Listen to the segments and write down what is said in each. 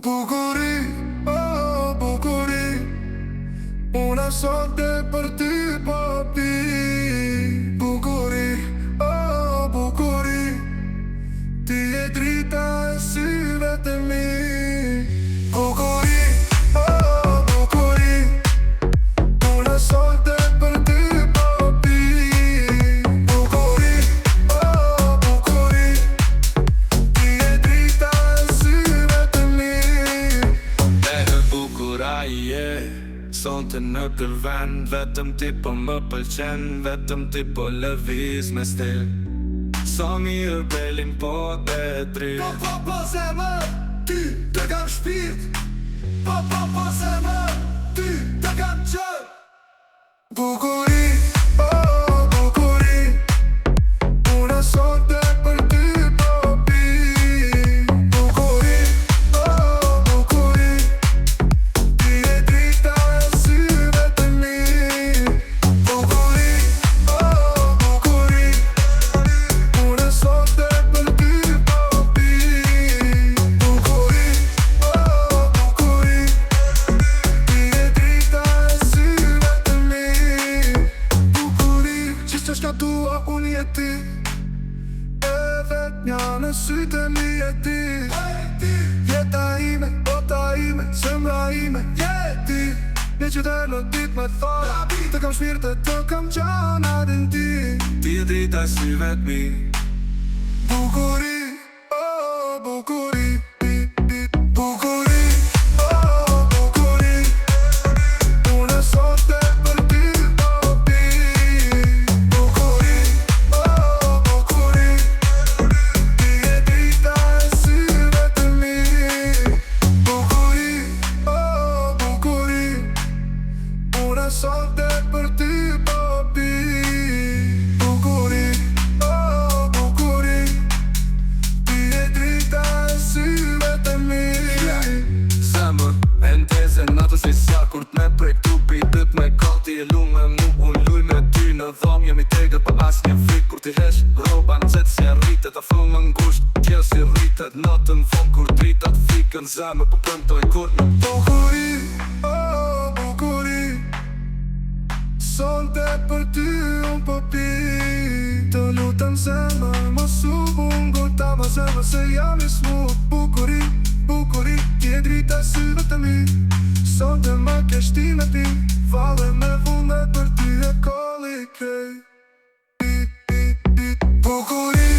Bukuri, oh bukuri, una sorte për ty po pi. Bukuri, oh bukuri, ti je drita e syve të mi. Bukuri, oh bukuri, una sorte për ty po pi. Bukuri, oh bukuri, ti je drita e syve të mi. Bukuraje, sonte në kërven, vetëm ti po më pëlqen, vetëm ti po lëviz me stil. So mirë belin po e drit. Po zemër, ty të kam shpirt. Po zemër, ty të kam qër. Bukuri, oh bukuri, una sorte për ty po pi. Bukuri, oh bukuri, ti je drita e syve të mi. Bukuri, oh bukuri, una sorte për ty po pi. Bukuri, oh bukuri, ti je drita e syve të mi. Bukuri, gjithë që dua unë je ti, edhe t'nja në sytë e mi je ti. Jeta ime, bota ime, zemra ime, je ti. Një qytë në dit me thora, të kam shpirtë të kam gjana din ti. Ti je drita e syve të mi. Bukuri, oh bukuri, bukuri, oh bukuri, una sorte për ty po pi. Bukuri, oh bukuri, ti je drita e syve të mi. Bukuri, oh bukuri, una sorte për ty po pi. Bukuri, oh bukuri, ti je drita e syve të mi. Zemër, e ndeze natën si sja, kur t'me prej këtu pitët me kati e lume mu. Unë luj me ty në dhom, jemi tegët pa as një frik. Kur ti hesh roba në zetë si e rritet, a fëmë më ngusht, kjo si rritet. Natën fond kur dritat fikën, zemër po pëmtoj kur në Bukuri, oh bukuri, sonte për ty unë po pi. Të lutem zemër, mos u mungo ta ma zemër, se jam i smut. Bukuri, bukuri, ti je drita e syve të mi. Sonte ma kesh ti me pi, vale me vullnet për ty e kolli krej. Bukuri,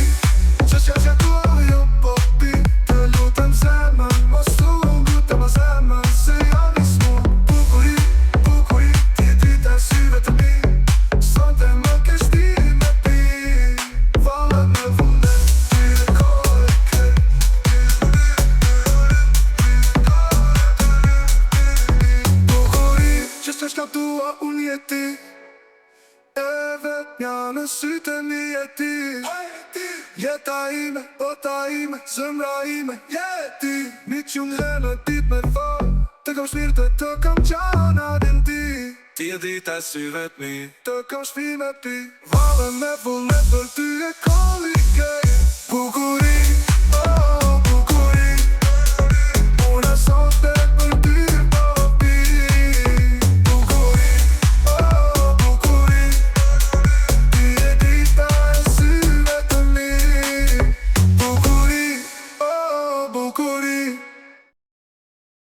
që tua jo po pi. Të lutem zemër, mos u mungo ta ma zemër, se jam i smut. Bukuri, bukuri, ti je drita e syve të mi. Sonte ma kesh ti me pi, vale me vullnet për ty e kolli krej. Bukuri, që tua unë je ti, edhe t'nja në sytë e mi je ti. Jeta ime, bota ime, zemra ime, je ti. Një qënë herë në dit me thot, të kam shpirtë të kam gjana din ti. ti je drita e syve të mi. Të kam shpi me pi, vale me vullnet për ty e kolli kej. Bukuri,